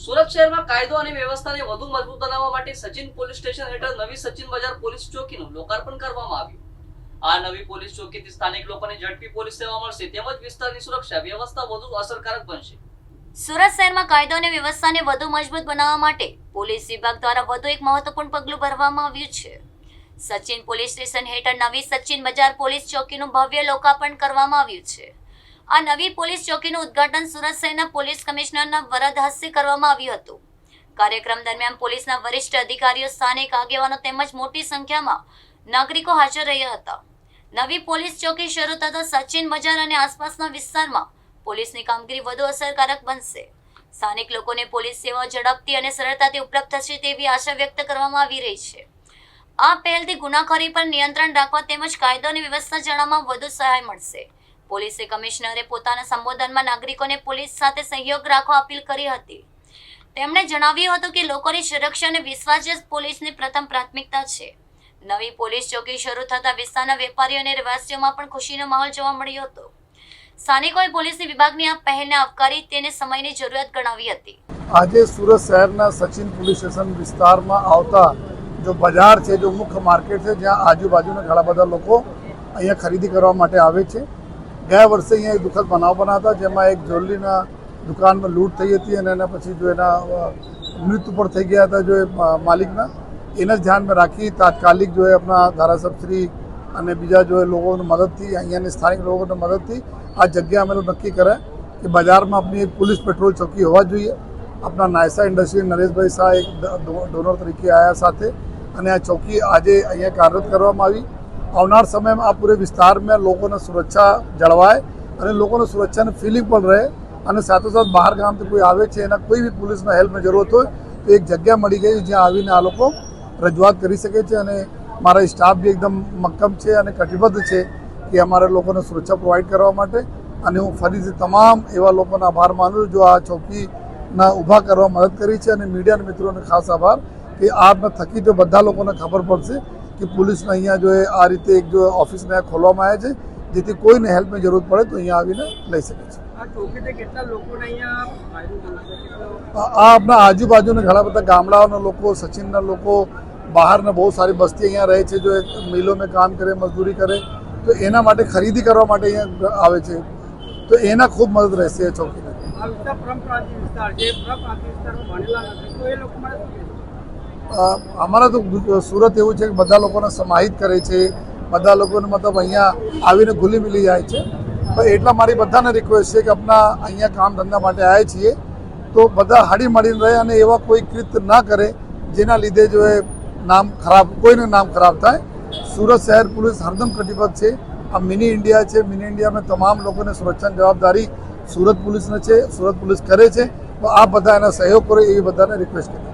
સુરત શહેરમાં કાયદો અને વ્યવસ્થાને વધુ મજબૂત બનાવવા માટે સચિન પોલીસ સ્ટેશન હેઠળ નવી સચિન બજાર પોલીસ ચોકીનું લોકાર્પણ કરવામાં આવ્યું। આ નવી પોલીસ ચોકીથી સ્થાનિક લોકોને ઝડપી પોલીસ સેવા મળશે તેમજ વિસ્તારની સુરક્ષા વ્યવસ્થા વધુ અસરકારક બનશે। સુરત શહેરમાં કાયદો અને વ્યવસ્થાને વધુ મજબૂત બનાવવા માટે પોલીસ વિભાગ દ્વારા વધુ એક મહત્વપૂર્ણ પગલું ભરવામાં આવ્યું છે। સચિન પોલીસ સ્ટેશન હેઠળ નવી સચિન બજાર પોલીસ ચોકીનું ભવ્ય લોકાર્પણ કરવામાં આવ્યું છે। આ નવી પોલીસ ચોકીનું ઉદ્ઘાટન સુરત શહેરના પોલીસ કમિશનરના વરદ હસ્તે કરવામાં આવ્યું હતું। કાર્યક્રમ દરમિયાન પોલીસના વરિષ્ઠ અધિકારીઓ, સ્થાનિક આગેવાનો તેમજ મોટી સંખ્યામાં નાગરિકો હાજર રહ્યા હતા। નવી પોલીસ ચોકી શરૂ થતા સચિન બજાર અને આસપાસના વિસ્તારમાં પોલીસની કામગીરી વધુ અસરકારક બનશે। સ્થાનિક લોકોને પોલીસ સેવાઓ ઝડપથી અને સરળતાથી ઉપલબ્ધ થશે તેવી આશા વ્યક્ત કરવામાં આવી રહી છે। આ પહેલથી ગુનાખોરી પર નિયંત્રણ રાખવા તેમજ કાયદો અને વ્યવસ્થા જાળવવામાં વધુ સહાય મળશે। પોલીસે કમિશનરે પોતાના સંબોધનમાં નાગરિકોને પોલીસ સાથે સહયોગ રાખવા અપીલ કરી હતી। તેમણે જણાવ્યું હતું કે લોકોની સુરક્ષા અને વિશ્વાસ જ પોલીસની પ્રથમ પ્રાથમિકતા છે। નવી પોલીસ ચોકી શરૂ થતા વિસ્તારના વેપારીઓ અને રહેવાસીઓમાં પણ ખુશીનો માહોલ જોવા મળ્યો હતો। સ્થાનિકોએ પોલીસની વિભાગની આ પહેલને આવકારી તેને સમયની જરૂરિયાત ગણાવી હતી। આજે સુરત શહેરના સચિન પોલીસ સ્ટેશન વિસ્તારમાં આવતા જો બજાર છે, જો મુખ્ય માર્કેટ છે, જ્યાં આજુબાજુના ઘણા બધા લોકો અહીંયા ખરીદી કરવા માટે આવે છે। ગયા વર્ષે અહીંયા એક દુઃખદ બનાવ બન્યા હતા, જેમાં એક જ્વેલરીના દુકાનમાં લૂંટ થઈ હતી અને એના પછી જો એના મૃત્યુ પણ થઈ ગયા હતા જો એ માલિકના। એને ધ્યાનમાં રાખી તાત્કાલિક જો એ આપણા ધારાસભ્યશ્રી અને બીજા જો એ લોકોની મદદથી, અહીંયાની સ્થાનિક લોકોની મદદથી આ જગ્યા અમે નક્કી કરે કે બજારમાં આપણી એક પોલીસ પેટ્રોલ ચોકી હોવા જોઈએ। આપણા નાયસા ઇન્ડસ્ટ્રી નરેશભાઈ શાહ એક ડોનર તરીકે આવ્યા સાથે અને આ ચોકી આજે અહીંયા કાર્યરત કરવામાં આવી। આવનાર સમયમાં આ પૂરે વિસ્તારમાં લોકોને સુરક્ષા જળવાય અને લોકોને સુરક્ષાની ફિલિંગ પણ રહે અને સાથોસાથ બહાર ગામથી કોઈ આવે છે એના કોઈ બી પોલીસના હેલ્પની જરૂરત હોય તો એક જગ્યા મળી ગઈ જ્યાં આવીને આ લોકો રજૂઆત કરી શકે છે। અને મારા સ્ટાફ બી એકદમ મક્કમ છે અને કટિબદ્ધ છે કે અમારા લોકોને સુરક્ષા પ્રોવાઈડ કરવા માટે। અને હું ફરીથી તમામ એવા લોકોનો આભાર માનું છું જો આ ચોકીના ઊભા કરવા મદદ કરી છે અને મીડિયાના મિત્રોને ખાસ આભાર કે આપના થકી જો બધા લોકોને ખબર પડશે કે પોલીસને અહીંયા જો આ રીતે એક જો ઓફિસને ખોલવામાં આવ્યા છે જેથી કોઈને હેલ્પની જરૂર પડે તો અહીંયા આવીને લઈ શકે છે। આ આપણા આજુબાજુના ઘણા બધા ગામડાઓના લોકો, સચિનના લોકો, બહારના બહુ સારી બસ્તી અહીંયા રહે છે, જો મિલોમાં કામ કરે, મજદૂરી કરે તો એના માટે ખરીદી કરવા માટે અહીંયા આવે છે તો એના ખૂબ મદદ રહેશે ચોકીને। અમારા તો સુરત એવું છે કે બધા લોકોને સમાહિત કરે છે, બધા લોકોને મતલબ અહીંયા આવીને ઘુલી મિલી જાય છે। પણ એટલા મારી બધાને રિક્વેસ્ટ છે કે આપણા અહીંયા કામ ધંધા માટે આવ્યા છીએ તો બધા હળી મળીને રહે અને એવા કોઈ કૃત્ય ના કરે જેના લીધે જો એ નામ ખરાબ, કોઈનું નામ ખરાબ થાય। સુરત શહેર પોલીસ હરદમ કટિબદ્ધ છે। આ મિની ઇન્ડિયા છે, મિની ઇન્ડિયામાં તમામ લોકોને સુરક્ષાની જવાબદારી સુરત પોલીસને છે, સુરત પોલીસ કરે છે તો આ બધા એના સહયોગ કરે એવી બધાને રિક્વેસ્ટ કરી છે।